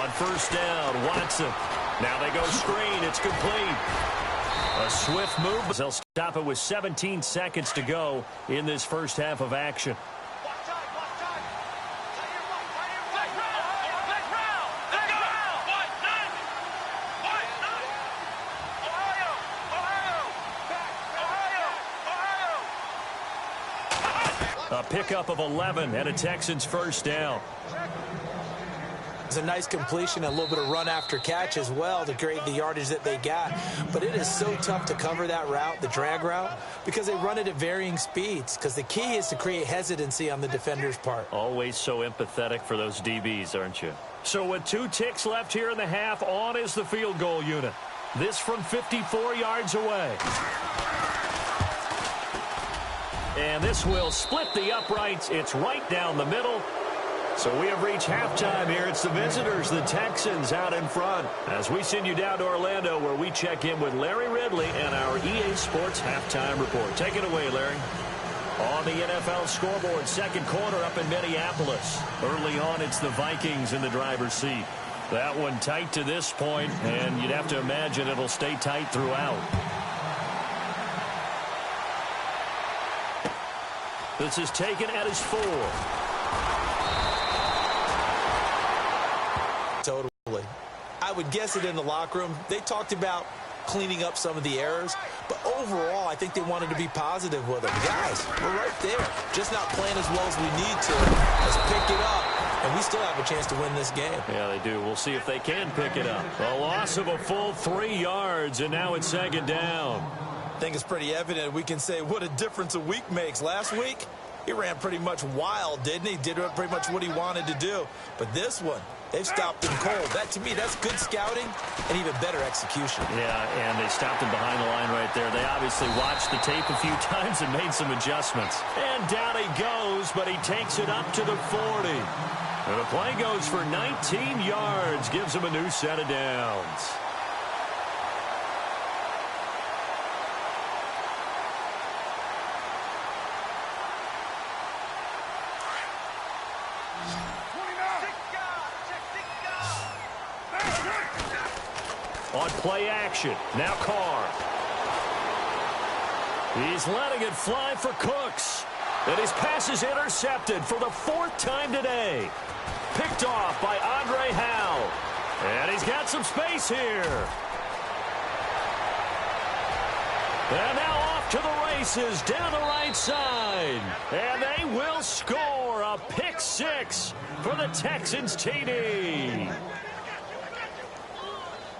On first down, Watson. Now they go screen. It's complete. A swift move. They'll stop it with 17 seconds to go in this first half of action. A pickup of 11 and a Texans first down. It's a nice completion, a little bit of run after catch as well to create the yardage that they got. But it is so tough to cover that route, the drag route, because they run it at varying speeds. Because the key is to create hesitancy on the defender's part. Always so empathetic for those DBs, aren't you? So with 2 ticks left here in the half, on is the field goal unit. This from 54 yards away. And this will split the uprights. It's right down the middle. So we have reached halftime here. It's the visitors, the Texans, out in front. As we send you down to Orlando, where we check in with Larry Ridley and our EA Sports Halftime Report. Take it away, Larry. On the NFL scoreboard, second quarter up in Minneapolis. Early on, it's the Vikings in the driver's seat. That one tight to this point, and you'd have to imagine it'll stay tight throughout. This is taken at his 4. Totally. I would guess it in the locker room. They talked about cleaning up some of the errors, but overall, I think they wanted to be positive with them. Guys, we're right there. Just not playing as well as we need to. Let's pick it up, and we still have a chance to win this game. Yeah, they do. We'll see if they can pick it up. A loss of a full 3 yards, and now it's second down. I think it's pretty evident. We can say what a difference a week makes. Last week, he ran pretty much wild, didn't he? Did pretty much what he wanted to do. But this one, they've stopped him cold. That, to me, that's good scouting and even better execution. Yeah, and they stopped him behind the line right there. They obviously watched the tape a few times and made some adjustments. And down he goes, but he takes it up to the 40. And the play goes for 19 yards, gives him a new set of downs. On play action, now Carr. He's letting it fly for Cooks. And his pass is intercepted for the 4th time today. Picked off by Andre Howe. And he's got some space here. And now off to the races down the right side. And they will score a pick 6 for the Texans TD.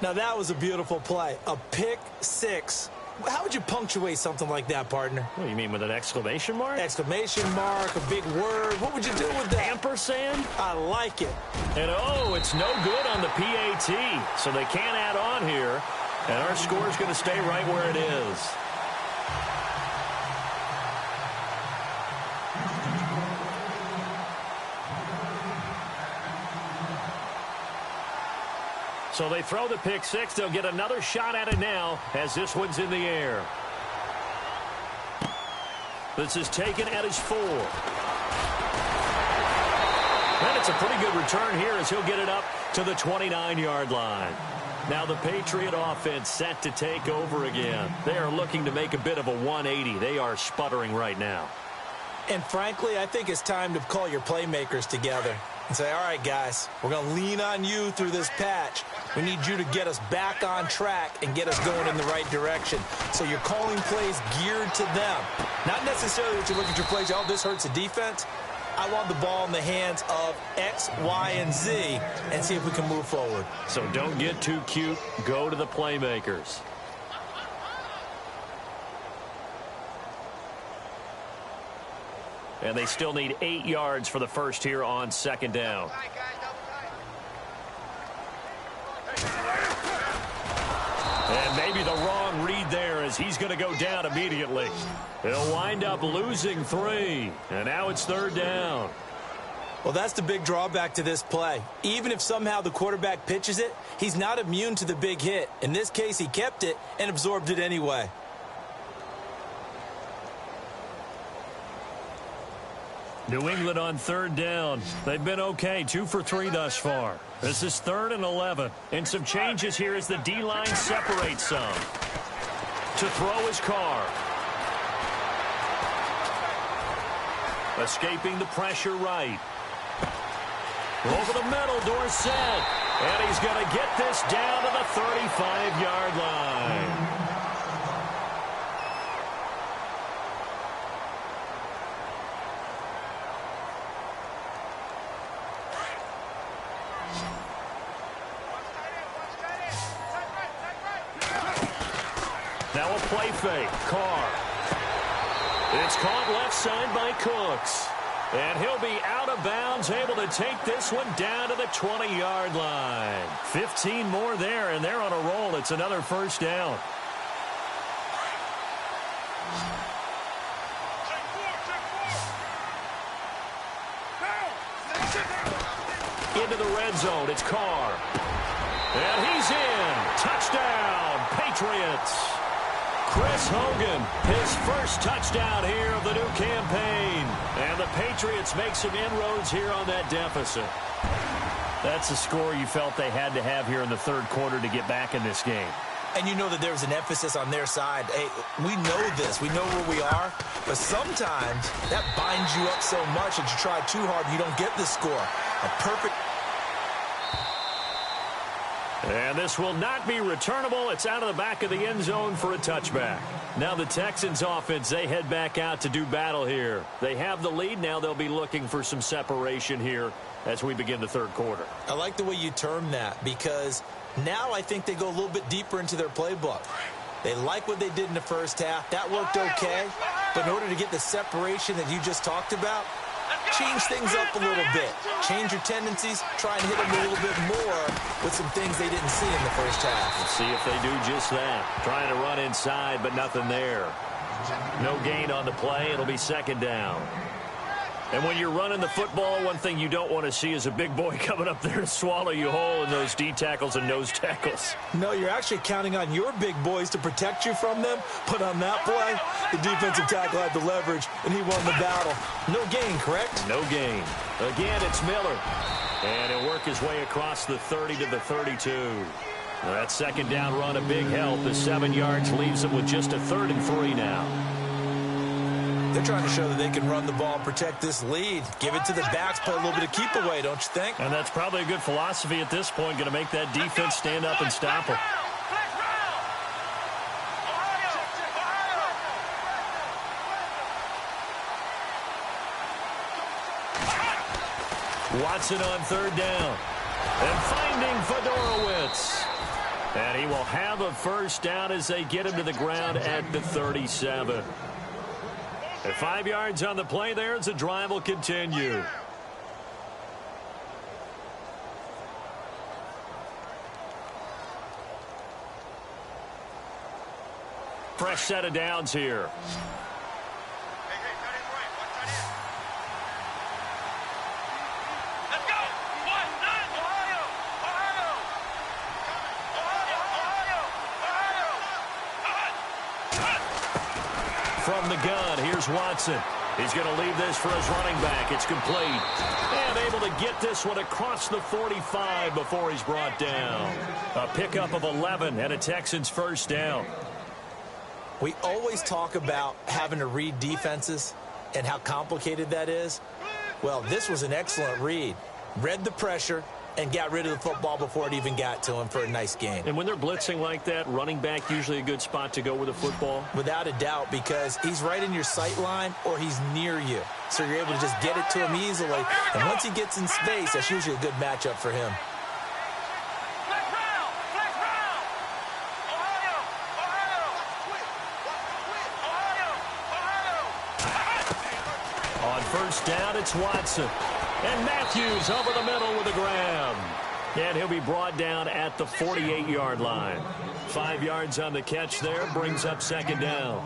Now, that was a beautiful play. A pick 6. How would you punctuate something like that, partner? What do you mean, with an exclamation mark? Exclamation mark, a big word. What would you do with that? Ampersand? I like it. And, oh, it's no good on the PAT, so they can't add on here. And our score is going to stay right where it is. So they throw the pick 6. They'll get another shot at it now as this one's in the air. This is taken at his 4. And it's a pretty good return here as he'll get it up to the 29-yard line. Now the Patriot offense set to take over again. They are looking to make a bit of a 180. They are sputtering right now. And frankly, I think it's time to call your playmakers together and say, all right, guys, we're going to lean on you through this patch. We need you to get us back on track and get us going in the right direction. So you're calling plays geared to them. Not necessarily what you look at your plays, oh, this hurts the defense. I want the ball in the hands of X, Y, and Z and see if we can move forward. So don't get too cute. Go to the playmakers. And they still need 8 yards for the first here on second down. And maybe the wrong read there as he's going to go down immediately. He'll wind up losing 3. And now it's third down. Well, that's the big drawback to this play. Even if somehow the quarterback pitches it, he's not immune to the big hit. In this case, he kept it and absorbed it anyway. New England on third down. They've been okay, 2 for 3 thus far. This is 3rd and 11. And some changes here as the D-line separates some. To throw his Carr. Escaping the pressure right. Over the middle, Dorsett. And he's going to get this down to the 35-yard line. Now a play fake. Carr. It's caught left side by Cooks. And he'll be out of bounds, able to take this one down to the 20-yard line. 15 more there, and they're on a roll. It's another first down. Into the red zone. It's Carr. And he's in. Touchdown, Patriots. Chris Hogan, his first touchdown here of the new campaign. And the Patriots make some inroads here on that deficit. That's a score you felt they had to have here in the third quarter to get back in this game. And you know that there was an emphasis on their side. Hey, we know this. We know where we are. But sometimes that binds you up so much that you try too hard and you don't get the score. A perfect... And this will not be returnable. It's out of the back of the end zone for a touchback. Now the Texans offense, they head back out to do battle here. They have the lead. Now they'll be looking for some separation here as we begin the third quarter. I like the way you term that because now I think they go a little bit deeper into their playbook. They like what they did in the first half. That worked okay. But in order to get the separation that you just talked about, change things up a little bit. Change your tendencies. Try and hit them a little bit more with some things they didn't see in the first half. Let's see if they do just that. Trying to run inside, but nothing there. No gain on the play. It'll be second down. And when you're running the football, one thing you don't want to see is a big boy coming up there to swallow you whole in those D tackles and nose tackles. No, you're actually counting on your big boys to protect you from them. But on that play, the defensive tackle had the leverage, and he won the battle. No gain, correct? No gain. Again, it's Miller. And he'll work his way across the 30 to the 32. That second down run, a big help. The 7 yards leaves them with just a 3rd and 3 now. They're trying to show that they can run the ball and protect this lead. Give it to the backs, play a little bit of keep away, don't you think? And that's probably a good philosophy at this point, going to make that defense stand up and stop them. Watson on 3rd down. And finding Fedorowicz. And he will have a first down as they get him to the ground at the 37. And 5 yards on the play there as the drive will continue. Fresh set of downs here. From the gun, here's Watson. He's going to leave this for his running back. It's complete. And able to get this one across the 45 before he's brought down. A pickup of 11 and a Texans first down. We always talk about having to read defenses and how complicated that is. Well, this was an excellent read. Read the pressure and got rid of the football before it even got to him for a nice gain. And when they're blitzing like that, running back usually a good spot to go with the football? Without a doubt, because he's right in your sight line or he's near you. So you're able to just get it to him easily. And once he gets in space, that's usually a good matchup for him. On first down, it's Watson. And Matthews over the middle with a grab. And he'll be brought down at the 48-yard line. 5 yards on the catch there, brings up second down.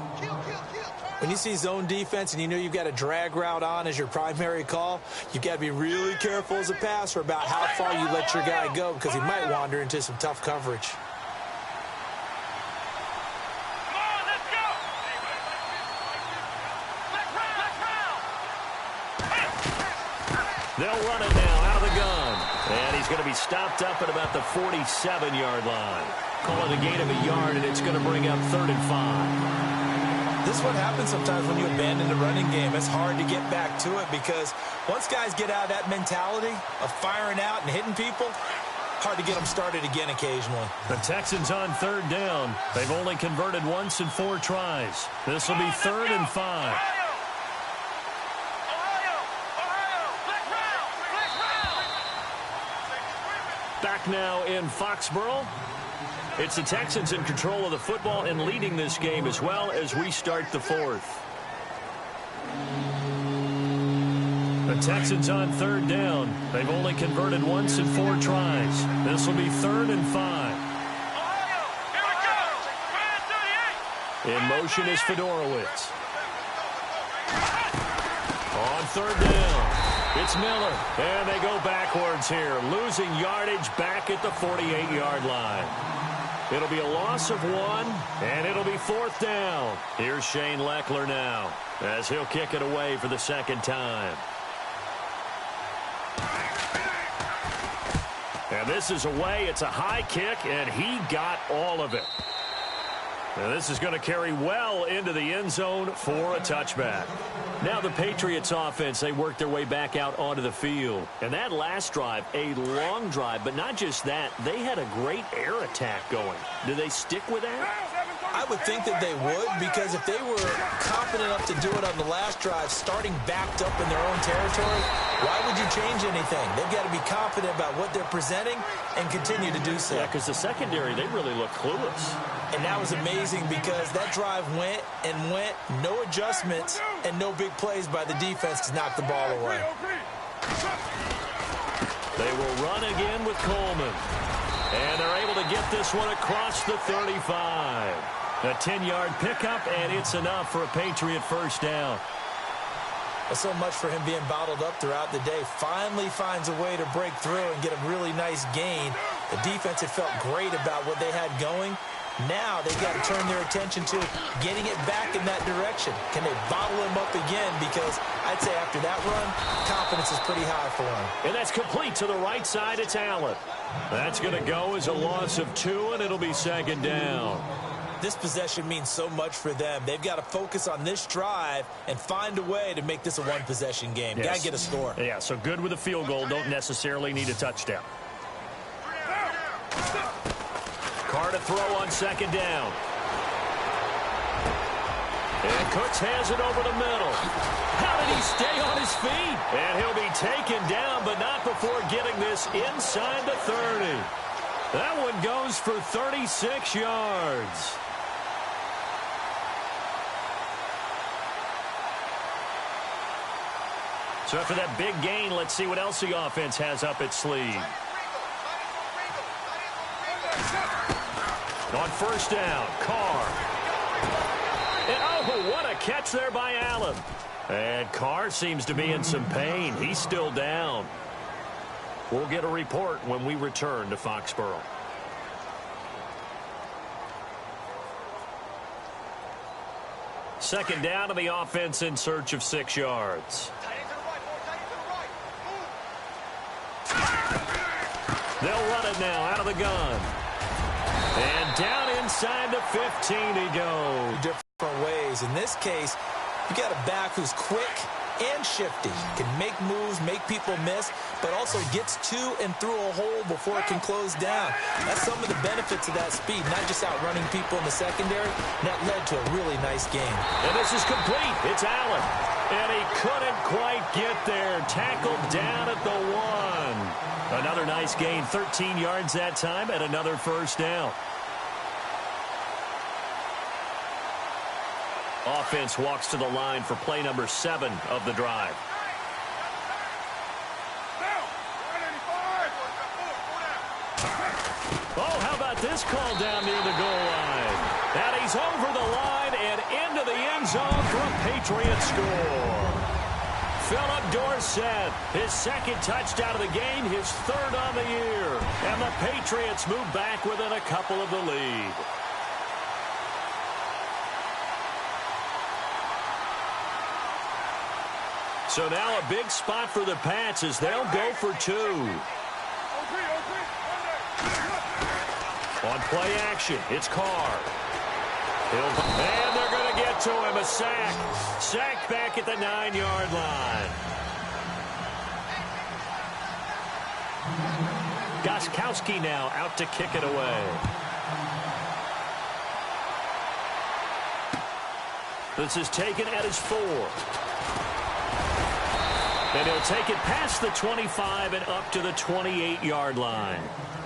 When you see zone defense and you know you've got a drag route on as your primary call, you've got to be really careful as a passer about how far you let your guy go because he might wander into some tough coverage. They'll run it now out of the gun. And he's going to be stopped up at about the 47-yard line. Call it a gain of a yard, and it's going to bring up 3rd and 5. This is what happens sometimes when you abandon the running game. It's hard to get back to it because once guys get out of that mentality of firing out and hitting people, hard to get them started again occasionally. The Texans on 3rd down. They've only converted once in 4 tries. This will be 3rd and 5. Back now in Foxborough. It's the Texans in control of the football and leading this game as well as we start the 4th. The Texans on 3rd down. They've only converted once in 4 tries. This will be 3rd and 5. In motion is Fedorowicz. On 3rd down, it's Miller. And they go backwards here, losing yardage back at the 48-yard line. It'll be a loss of 1, and it'll be 4th down. Here's Shane Leckler now, as he'll kick it away for the 2nd time. And this is away. It's a high kick, and he got all of it. And this is going to carry well into the end zone for a touchback. Now the Patriots offense, they work their way back out onto the field. And that last drive, a long drive, but not just that, they had a great air attack going. Do they stick with that? I would think that they would, because if they were confident enough to do it on the last drive, starting backed up in their own territory, why would you change anything? They've got to be confident about what they're presenting and continue to do so. Yeah, because the secondary, they really look clueless. And that was amazing because that drive went and went, no adjustments, and no big plays by the defense to knock the ball away. They will run again with Coleman. And they're able to get this one across the 35. A 10-yard pickup, and it's enough for a Patriot first down. Well, so much for him being bottled up throughout the day. Finally finds a way to break through and get a really nice gain. The defense had felt great about what they had going. Now they've got to turn their attention to getting it back in that direction. Can they bottle him up again? Because I'd say after that run, confidence is pretty high for him. And that's complete to the right side. It's Allen. That's going to go as a loss of 2, and it'll be 2nd down. This possession means so much for them. They've got to focus on this drive and find a way to make this a one-possession game. Yes. Got to get a score. Yeah, so good with a field goal. Don't necessarily need a touchdown. Carr to throw on 2nd down. And Cooks has it over the middle. How did he stay on his feet? And he'll be taken down, but not before getting this inside the 30. That one goes for 36 yards. So after that big gain, let's see what else the offense has up its sleeve. On 1st down, Carr. And oh, what a catch there by Allen. And Carr seems to be in some pain. He's still down. We'll get a report when we return to Foxborough. Second down to the offense in search of 6 yards. They'll run it now out of the gun. And down inside the 15 he goes. Different ways. In this case, you got a back who's quick and shifty. Can make moves, make people miss, but also gets to and through a hole before it can close down. That's some of the benefits of that speed, not just outrunning people in the secondary. That led to a really nice game. And this is complete. It's Allen. And he couldn't quite get there. Tackled down at the 1. Another nice gain, 13 yards that time, and another first down. Offense walks to the line for play number 7 of the drive. Oh, how about this call down near the goal line? And he's over the line and into the end zone for a Patriots score. Philip Dorsett, his 2nd touchdown of the game, his 3rd on the year. And the Patriots move back within a couple of the lead. So now a big spot for the Pats as they'll go for 2. On play action, it's Carr. And they're going to get to him. A sack. Sack back at the 9-yard line. Gostkowski now out to kick it away. This is taken at his 4. And he'll take it past the 25 and up to the 28-yard line.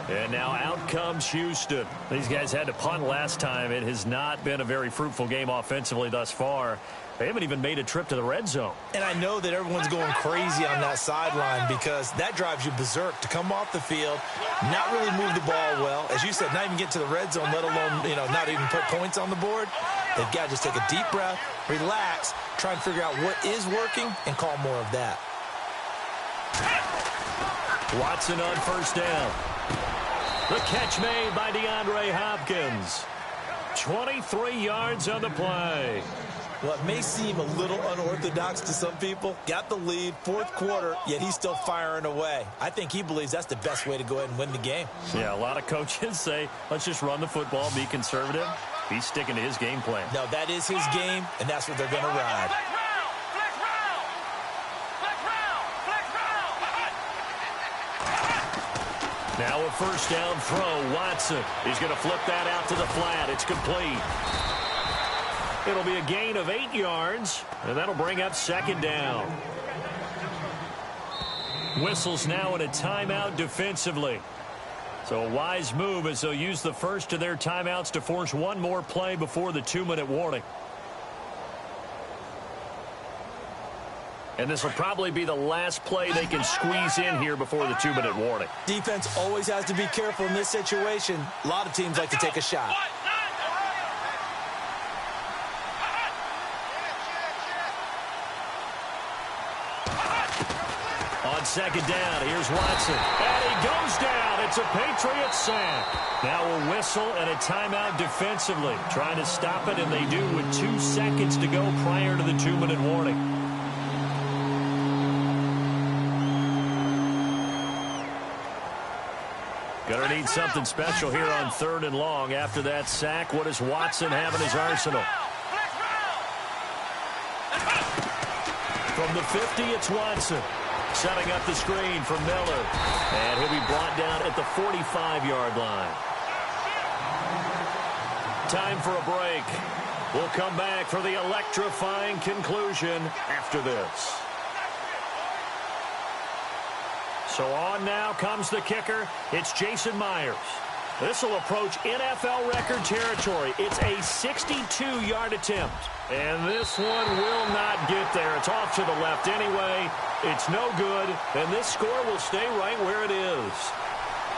And now out comes Houston. These guys had to punt last time. It has not been a very fruitful game offensively thus far. They haven't even made a trip to the red zone. And I know that everyone's going crazy on that sideline because that drives you berserk to come off the field, not really move the ball well. As you said, not even get to the red zone, let alone, not even put points on the board. They've got to just take a deep breath, relax, try and figure out what is working, and call more of that. Watson on first down. The catch made by DeAndre Hopkins. 23 yards on the play. Well, it may seem a little unorthodox to some people. Got the lead, fourth quarter, yet he's still firing away. I think he believes that's the best way to go ahead and win the game. Yeah, a lot of coaches say, let's just run the football, be conservative. He's sticking to his game plan. No, that is his game, and that's what they're going to ride. Now a first down throw. Watson. He's going to flip that out to the flat. It's complete. It'll be a gain of 8 yards, and that'll bring up second down. Whistles now in a timeout defensively. So a wise move as they'll use the first of their timeouts to force one more play before the 2-minute warning. And this will probably be the last play they can squeeze in here before the 2-minute warning. Defense always has to be careful in this situation. A lot of teams like to take a shot. On second down, here's Watson. And he goes down. It's a Patriots sack. Now a whistle and a timeout defensively. Trying to stop it, and they do with 2 seconds to go prior to the 2-minute warning. Gonna need something special here on 3rd and long. After that sack, what does Watson have in his arsenal? From the 50, it's Watson. Setting up the screen for Miller. And he'll be brought down at the 45-yard line. Time for a break. We'll come back for the electrifying conclusion after this. So on now comes the kicker. It's Jason Myers. This will approach NFL record territory. It's a 62-yard attempt. And this one will not get there. It's off to the left anyway. It's no good. And this score will stay right where it is.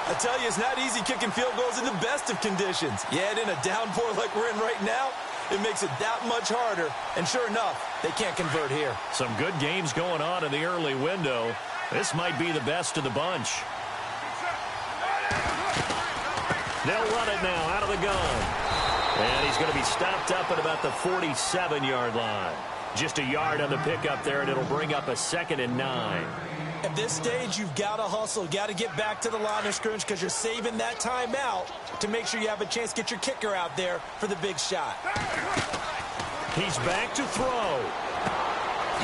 I tell you, it's not easy kicking field goals in the best of conditions. Yet in a downpour like we're in right now, it makes it that much harder. And sure enough, they can't convert here. Some good games going on in the early window. This might be the best of the bunch. They'll run it now out of the gun. And he's going to be stopped up at about the 47-yard line. Just a yard on the pickup there, and it'll bring up a 2nd and 9. At this stage, you've got to hustle. Got to get back to the line of scrimmage because you're saving that timeout to make sure you have a chance to get your kicker out there for the big shot. He's back to throw.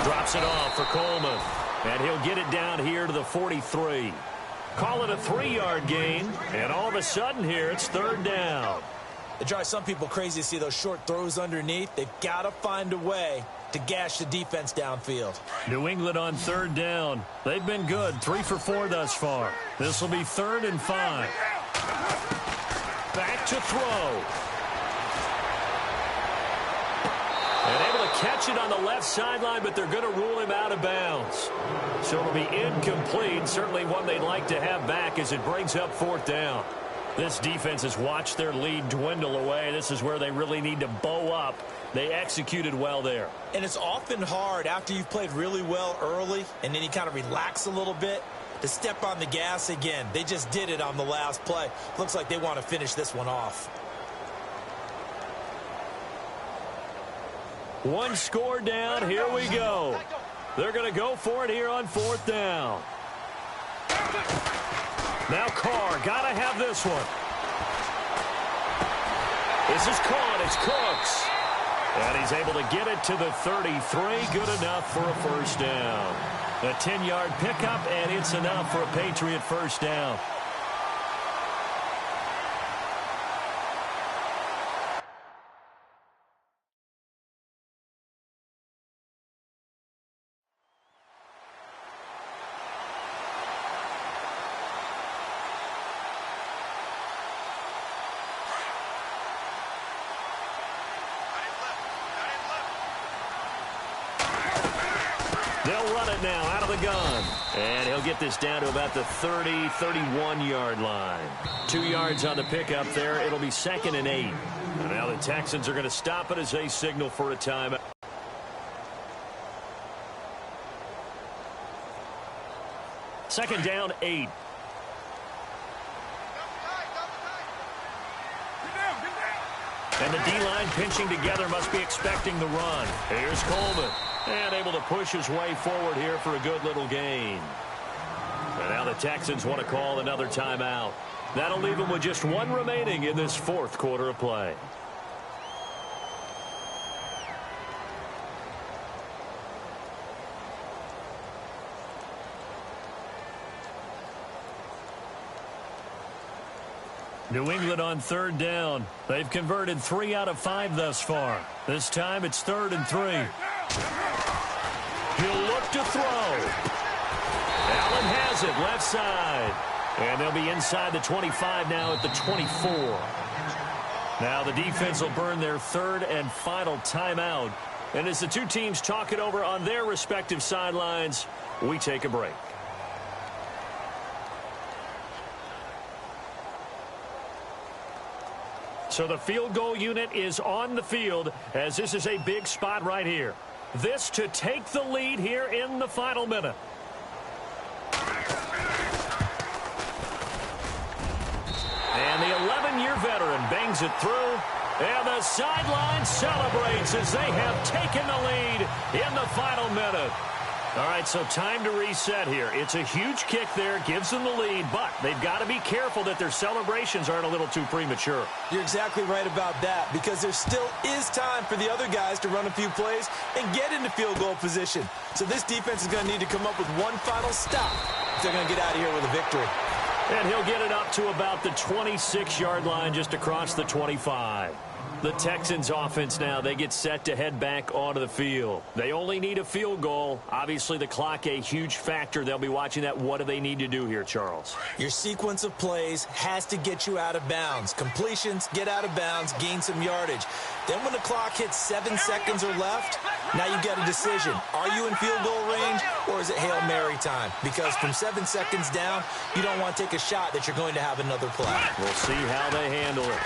Drops it off for Coleman. And he'll get it down here to the 43. Call it a 3-yard gain. And all of a sudden here, it's 3rd down. It drives some people crazy to see those short throws underneath. They've got to find a way to gash the defense downfield. New England on 3rd down. They've been good. 3 for 4 thus far. This will be 3rd and 5. Back to throw. And able to catch it on the left sideline, but they're going to rule him out of bounds. So it'll be incomplete. Certainly one they'd like to have back as it brings up 4th down. This defense has watched their lead dwindle away. This is where they really need to bow up. They executed well there. And it's often hard after you've played really well early and then you kind of relax a little bit to step on the gas again. They just did it on the last play. Looks like they want to finish this one off. One score down. Here we go. They're going to go for it here on 4th down. Now Carr, got to have this one. This is caught. It's Cooks. And he's able to get it to the 33. Good enough for a first down. A 10-yard pickup, and it's enough for a Patriot first down. They'll run it now out of the gun. And he'll get this down to about the 30, 31-yard line. 2 yards on the pickup there. It'll be 2nd and 8. And now the Texans are going to stop it as they signal for a timeout. Second down, 8. And the D-line pinching together must be expecting the run. Here's Coleman. And able to push his way forward here for a good little gain. And now the Texans want to call another timeout. That'll leave them with just 1 remaining in this 4th quarter of play. New England on 3rd down. They've converted 3 out of 5 thus far. This time it's 3rd and 3. He'll look to throw. Allen has it left side. And they'll be inside the 25 now at the 24. Now the defense will burn their 3rd and final timeout. And as the two teams talk it over on their respective sidelines, we take a break. So the field goal unit is on the field as this is a big spot right here. This to take the lead here in the final minute. And the 11-year veteran bangs it through. And the sideline celebrates as they have taken the lead in the final minute. All right, so time to reset here. It's a huge kick there, gives them the lead, but they've got to be careful that their celebrations aren't a little too premature. You're exactly right about that, because there still is time for the other guys to run a few plays and get into field goal position. So this defense is going to need to come up with one final stop if they're going to get out of here with a victory. And he'll get it up to about the 26-yard line, just across the 25. The Texans offense now, they get set to head back onto the field. They only need a field goal. Obviously, the clock a huge factor. They'll be watching that. What do they need to do here, Charles? Your sequence of plays has to get you out of bounds. Completions, get out of bounds, gain some yardage. Then when the clock hits 7 seconds or left, now you get a decision. Are you in field goal range, or is it Hail Mary time? Because from 7 seconds down, you don't want to take a shot that you're going to have another play. We'll see how they handle it.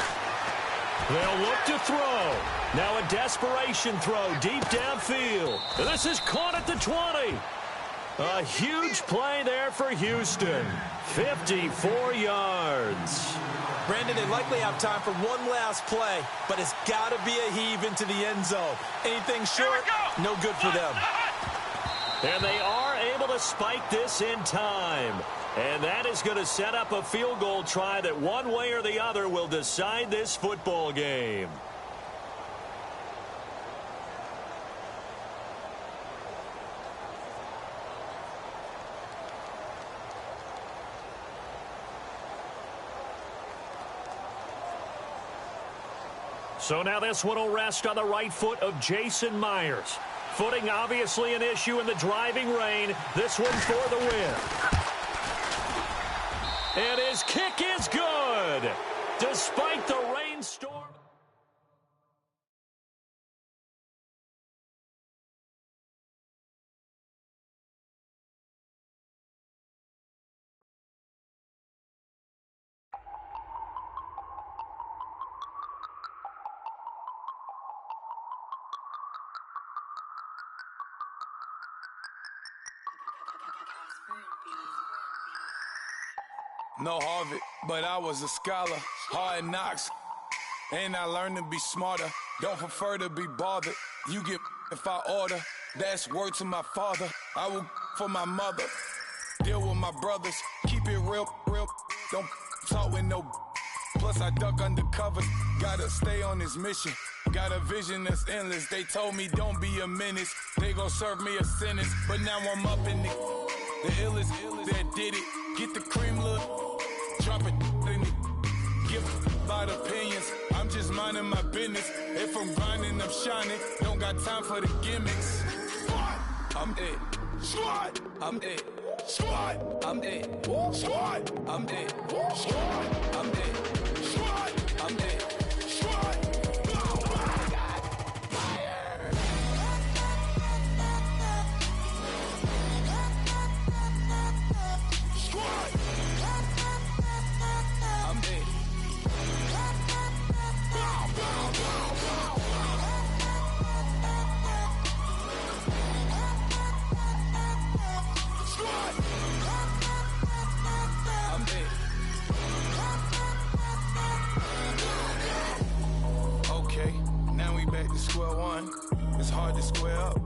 They'll look to throw. Now a desperation throw deep downfield. This is caught at the 20. A huge play there for Houston. 54 yards. Brandon, they likely have time for one last play, but it's got to be a heave into the end zone. Anything short, no good for them. And they are able to spike this in time. And that is going to set up a field goal try that one way or the other will decide this football game. So now this one will rest on the right foot of Jason Myers. Footing obviously an issue in the driving rain. This one for the win. And his kick is good, despite the rainstorm. No Harvard, but I was a scholar. Hard knocks, and I learned to be smarter. Don't prefer to be bothered. You get if I order. That's word to my father. I will for my mother. Deal with my brothers. Keep it real, real. Don't talk with no. plus I duck under covers. Gotta stay on this mission. Got a vision that's endless. They told me don't be a menace. They gon' serve me a sentence. But now I'm up in the illest that did it. Get the cream look, drop it in it. Give about opinions. I'm just minding my business. If I'm grinding, I'm shining. Don't got time for the gimmicks. I'm it. Squad. I'm it. Squad. I'm it. Squad. I'm it. Squad. I'm it. Squad. I'm it. Squad. Square one, it's hard to square up.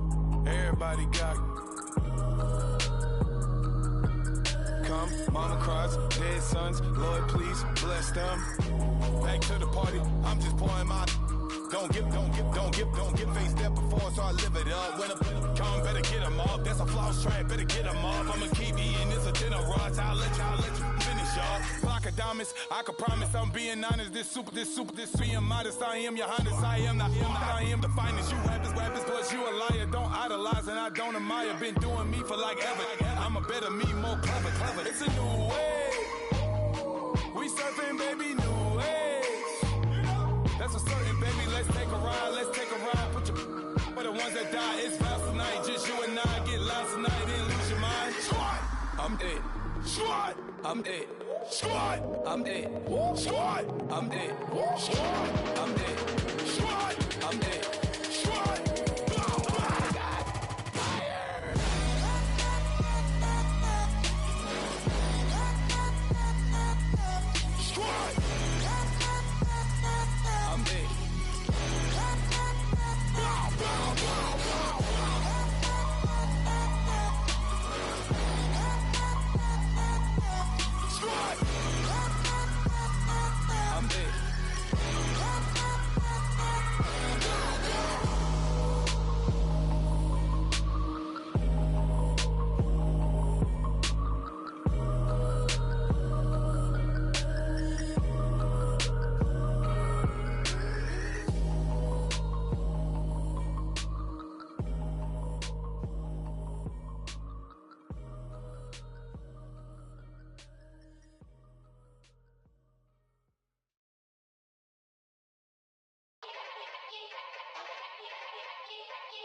Everybody got come, mama cries, dead sons. Lord, please bless them. Back to the party, I'm just pouring my. Don't get face that before, so I live it up. When I come, better get them off. That's a floss track, better get them off. I'ma keep eating this a dinner rush. I'll let you finish, y'all. Block of diamonds, I can promise I'm being honest. This being modest. I am your highness. I am the finest. You rappers, plus you a liar. Don't idolize and I don't admire. Been doing me for like ever. I'm a better me, more clever. It's a new way. We surfing, baby, new age. That's a certain, baby. Let's take a ride. Put your for the ones that die. It's vows tonight. Just you and I get lost tonight. Then lose your mind. Squad. I'm dead. Squad. I'm dead. Squad. I'm dead. Squad. I'm dead. Squad. I'm dead. Squad. I'm dead. Squad.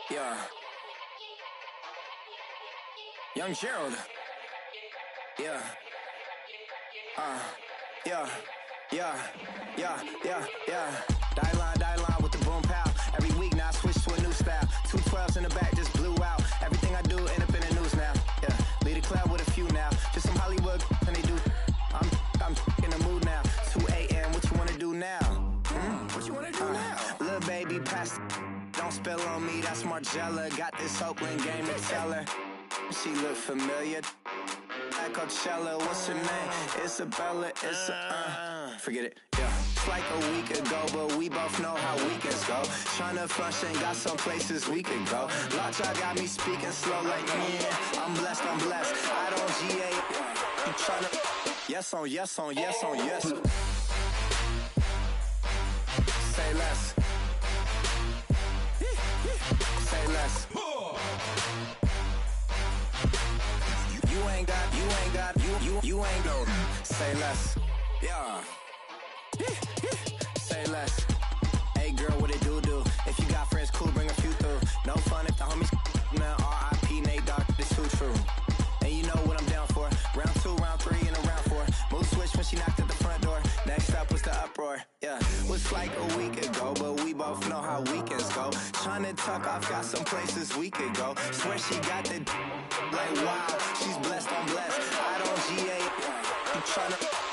Yeah. Young Gerald. Yeah. Die line with the boom pow. Every week now I switch to a new style. 212s in the back just blew out. Everything I do end up in the news now. Yeah. Lead a club with a few now. Just some Hollywood and they do. I'm in the mood now. 2 a.m. What you wanna do now? What you wanna do now? Little baby pass. Don't spill on me, that's Margella. Got this Oakland game to tell her. She look familiar. Like Coachella, what's her name? Isabella, forget it, yeah. It's like a week ago, but we both know how weekends go. Tryna function, got some places we could go. Lot y'all got me speaking slow like, yeah, I'm blessed. I don't GA. You tryna, yes on yes. Say less. Say less. You ain't go. Say less. Yeah. Say less. Hey girl, what it do? If you got friends, cool, bring a few through. No fun if the homies now R.I.P. Nate Dogg, this too true. And you know what I'm down for. Round 2, round 3, and a round 4. Mood switch when she knocked at the front door. Next up was the uproar. Yeah, was like a week ago, but we both know how weekends go. Tryna tuck off, got some places we could go. Swear she got the like wow, she's blessed, I'm blessed. I don't GA. You tryna.